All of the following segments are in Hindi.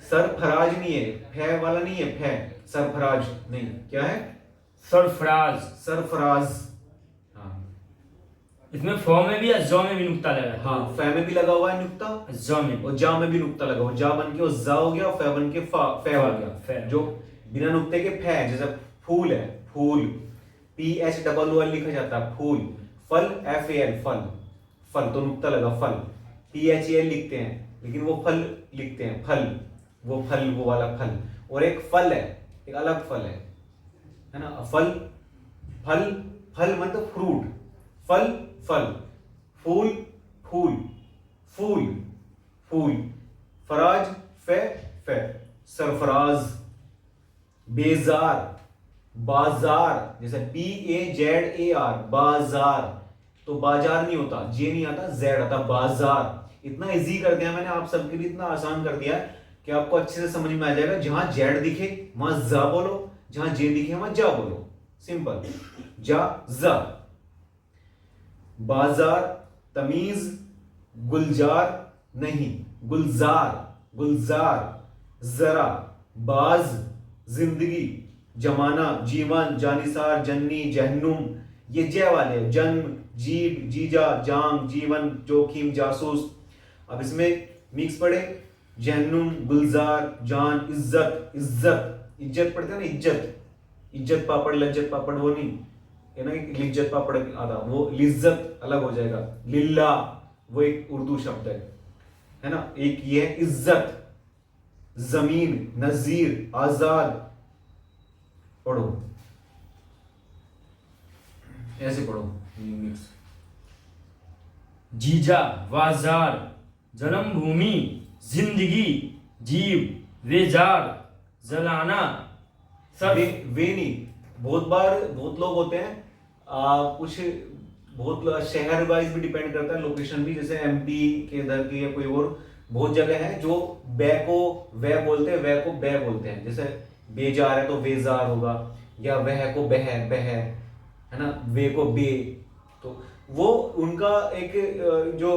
सरफराज नहीं है, फे वाला नहीं है, फे सरफराज नहीं, क्या है? सरफराज। सरफराज। हाँ इसमें फ में भी ज में भी नुक्ता लगा है। हाँ, फे में भी लगा हुआ है नुक्ता, ज में और जा में भी नुक्ता लगा हुआ। जा बन के वो जा हो गया, और फे बन के फे हो गया। फे। जो बिना नुक्ते के फे, जैसे फूल है, फूल PHOOL लिखा जाता है, फूल। फल FAL, फल। फल तो नुक्ता लगा, फल। PHAL लिखते हैं, लेकिन वो फल लिखते हैं, फल। वो फल, वो वाला फल। और एक फल है, एक अलग फल है ना? फल, फल, फल मतलब फ्रूट। फल, फल। फूल, फूल। फूल, फूल। फराज, फे, फे। सरफराज। बेजार, बाजार, जैसे BAZAR, बाजार। तो बाजार नहीं होता, जे नहीं आता, जेड आता, बाजार। इतना इजी कर दिया मैंने आप सबके लिए, इतना आसान कर दिया कि आपको अच्छे से समझ में आ जाएगा। जहां जेड दिखे वहां जा बोलो, जहां जे दिखे वहां जा बोलो, सिंपल। जा। बाजार, तमीज, गुलजार नहीं, गुलजार, गुलजार। जरा, बाज, जिंदगी, जमाना, जीवन, जानिसार, जन्नी, जहन्नुम। ये जय वाले, जन्म, जीव, जीजा, जांग, जीवन, जोखिम, जासूस। अब इसमें मिक्स पढ़े, जहन्नुम, गुलजार, जान, इज्जत, इज्जत। इज्जत पढ़ते हैं ना, इज्जत। इज्जत पापड़, लज्जत पापड़ वो नहीं है ना, लिज्जत पापड़ आधा, वो लिज्जत अलग हो जाएगा। लिल्ला वो एक उर्दू शब्द है ना। एक ये है इज्जत। जमीन, नजीर, आजाद। पढ़ो, ऐसे पढ़ो मिक्स। जीजा, बाजार, जन्मभूमि, जिंदगी, जीव, वेजार, जलाना। सब वे नहीं, बहुत बार बहुत लोग होते हैं, कुछ बहुत शहर वाइज भी डिपेंड करता है, लोकेशन भी, जैसे MP के इधर की या कोई और बहुत जगह है जो बे को वे बोलते हैं, वे को बे बोलते हैं। जैसे बेजार है तो वेजार होगा, या वह को बह, बह है ना, वे को बे। तो वो उनका एक जो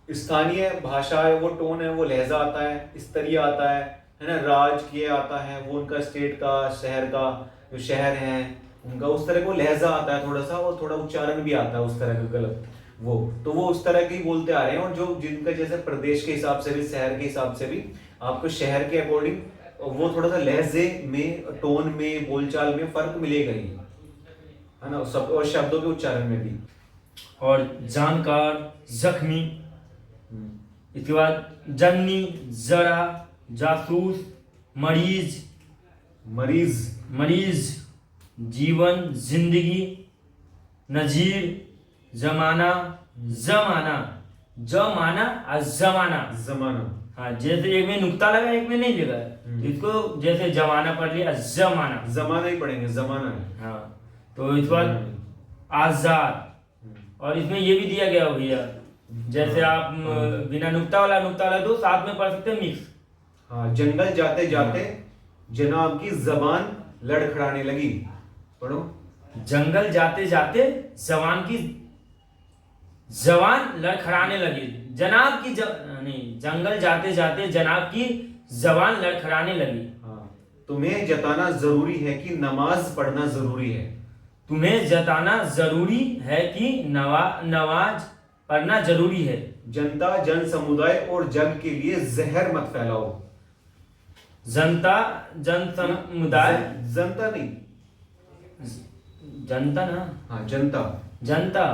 स्थानीय भाषा है, वो टोन है, वो लहजा आता है, स्तरीय आता है ना, राजकीय आता है, वो उनका स्टेट का, शहर का, जो शहर है उनका उस तरह को लहजा आता है थोड़ा सा, और थोड़ा उच्चारण भी आता है उस तरह का गलत। वो तो वो उस तरह के ही बोलते आ रहे हैं। और जो जिनका जैसे प्रदेश के हिसाब से भी, शहर के हिसाब से भी, आपको शहर के अकॉर्डिंग वो थोड़ा सा लहजे में, टोन में, बोलचाल में फर्क मिलेगा ही, है ना, सब। और शब्दों के उच्चारण में भी। और जानकार, जख्मी। इसके बाद जन्नी, जरा, जासूस, मरीज, मरीज, मरीज, जीवन, जिंदगी, नजीर, जमाना, जमाना। जमाना और जमाना। जमाना। हाँ, जैसे एक में नुक्ता लगा, एक में नहीं लगा, तो इसको जैसे जमाना पढ़ लिया, जमाना। जमाना ही पढ़ेंगे, जमाना है। हाँ, तो इस बार आजाद। और इसमें ये भी दिया गया भैया, जैसे आप बिना नुक्ता वाला दो, साथ में पढ़ सकते हैं मिक्स। हाँ, जंगल जाते जाते जनाब की जबान लड़खड़ाने लगी। पढ़ो। जंगल जाते जाते जवान लड़खड़ाने लगी। जनाब की नहीं, जंगल जाते जाते जनाब की जबान लड़खड़ाने लगी। हाँ, तुम्हें जताना जरूरी है कि नमाज पढ़ना जरूरी है। तुम्हें जताना जरूरी है कि नमाज पढ़ना जरूरी है। जनता, जन समुदाय और जग के लिए जहर मत फैलाओ। जनता, जन समुदाय, जनता नहीं, जनता ना, हाँ जनता, जनता,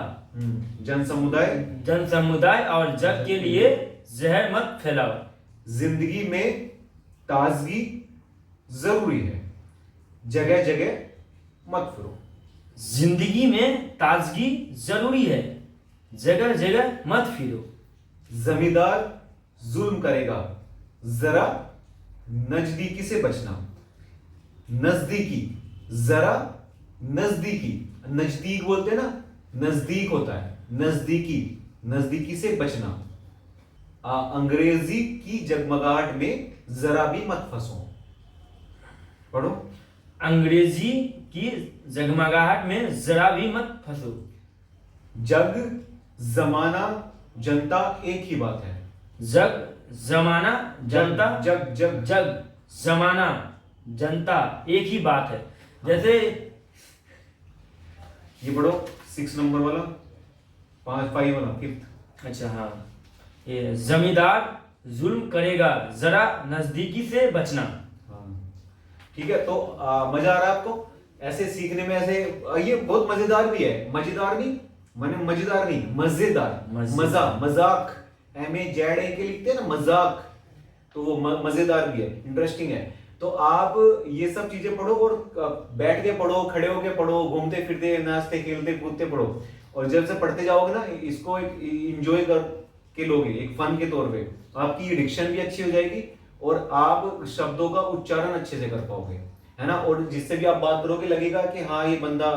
जन समुदाय, जन समुदाय और जग के लिए जहर मत फैलाओ। जिंदगी में ताजगी जरूरी है, जगह जगह मत फिरो। जिंदगी में ताजगी जरूरी है, जगह जगह मत फिरो। जमींदार जुल्म करेगा, जरा नजदीकी से बचना। नजदीकी, जरा नजदीकी, नजदीक बोलते ना, नजदीक होता है, नजदीकी, नजदीकी से बचना। अंग्रेजी की जगमगाहट में जरा भी मत फंसो। पढ़ो। अंग्रेजी की जगमगाहट में जरा भी मत फंसो। जग, जमाना, जनता एक ही बात है। जग जमाना जनता जग जग जग जमाना जनता एक ही बात है। जैसे ये पढ़ो 6 नंबर वाला, 5 वाला 5th। अच्छा हाँ, ये जमींदार जुल्म करेगा जरा नजदीकी से बचना। हाँ ठीक है। तो मजा आ रहा है आपको ऐसे सीखने में? ऐसे ये बहुत मजेदार भी है। मजेदार नहीं माने मजेदार नहीं, मजेदार, मजा, मजाक, MAZAK लिखते हैं ना, मजाक, तो वो मजेदार भी है, इंटरेस्टिंग है। तो आप ये सब चीजें पढ़ो और बैठ के पढ़ो, खड़े होके पढ़ो, घूमते फिरते, नाचते खेलते कूदते पढ़ो। और जब से पढ़ते जाओगे ना, इसको एक इंजॉय कर के लोगे, एक फन के तौर पे, आपकी डिक्शन भी अच्छी हो जाएगी और आप शब्दों का उच्चारण अच्छे से कर पाओगे, है ना। और जिससे भी आप बात करोगे लगेगा कि हाँ ये बंदा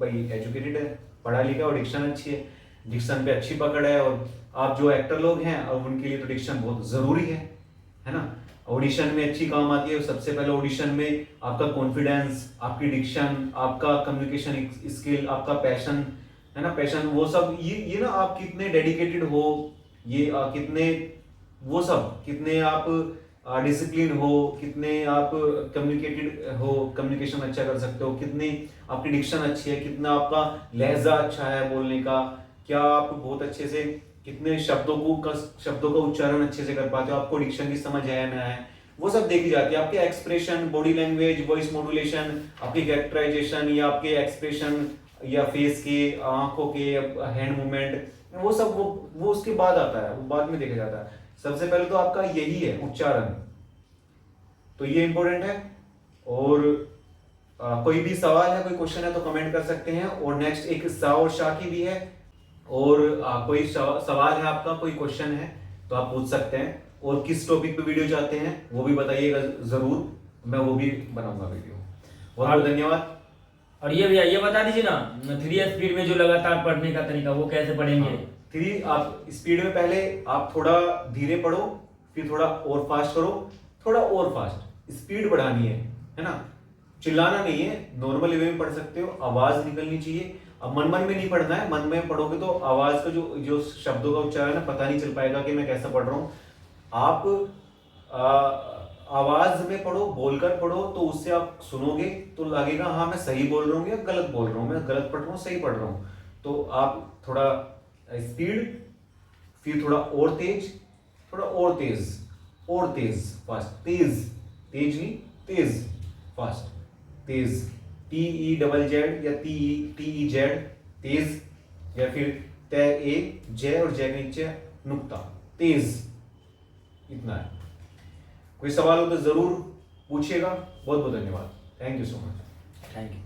भाई एजुकेटेड है, पढ़ा लिखा और डिक्शन अच्छी है, डिक्शन पे अच्छी पकड़ है। और आप जो एक्टर लोग हैं और उनके लिए तो डिक्शन बहुत जरूरी है ना। ऑडिशन में अच्छी काम आती है। सबसे पहले ऑडिशन में आपका कॉन्फिडेंस, आपकी डिक्शन, आपका कम्युनिकेशन स्किल, आपका पैशन, है ना, पैशन, वो सब ये ना आप कितने डेडिकेटेड हो, ये कितने वो सब, कितने आप डिसिप्लिन हो, कितने आप कम्युनिकेटेड हो, कम्युनिकेशन अच्छा कर सकते हो, कितनी आपकी डिक्शन अच्छी है, कितना आपका लहजा अच्छा है बोलने का, क्या आप बहुत अच्छे से कितने शब्दों का उच्चारण अच्छे से कर पाते हो, आपको डिक्शन की समझ है ना है, वो सब देखी जाती है। आपके expression, body language, voice modulation, आपकी कैरेक्टराइजेशन या आपके एक्सप्रेशन या फेस के, आंखों के, हैंड मूवमेंट, वो सब वो उसके बाद आता है, वो बाद में देखा जाता है। सबसे पहले तो आपका यही है उच्चारण, तो ये इंपॉर्टेंट है। और कोई भी सवाल है, कोई क्वेश्चन है तो कमेंट कर सकते हैं। और नेक्स्ट एक सा और शाह की भी है, और कोई सवाल है आपका, कोई क्वेश्चन है तो आप पूछ सकते हैं। और किस टॉपिक पे वीडियो चाहते हैं वो भी बताइएगा जरूर, मैं वो भी बनाऊंगा वीडियो। बहुत बहुत धन्यवाद। और ये भैया ये बता दीजिए ना, 3 स्पीड में जो लगातार पढ़ने का तरीका वो कैसे पढ़ेंगे? 3 आप स्पीड में पहले आप थोड़ा धीरे पढ़ो, फिर थोड़ा और फास्ट करो, थोड़ा और फास्ट, स्पीड बढ़ानी है ना। चिल्लाना नहीं है, नॉर्मल वे में पढ़ सकते हो, आवाज निकलनी चाहिए। अब मन मन में नहीं पढ़ना है, मन में पढ़ोगे तो आवाज का जो शब्दों का उच्चारण है पता नहीं चल पाएगा कि मैं कैसा पढ़ रहा हूँ। आप आवाज में पढ़ो, बोलकर पढ़ो, तो उससे आप सुनोगे तो लगेगा हाँ मैं सही बोल रहा हूँ या गलत बोल रहा हूँ, मैं गलत पढ़ रहा हूँ सही पढ़ रहा हूँ। तो आप थोड़ा स्पीड, फिर थोड़ा और तेज, थोड़ा और तेज, और तेज, फास्ट, तेज, तेज नहीं, तेज, फास्ट, तेज, TEZZ या TEZ, तेज, या फिर जय और जय के नीचे नुक्ता, तेज, इतना है। कोई सवाल हो तो जरूर पूछिएगा। बहुत बहुत धन्यवाद। Thank you so much. Thank you.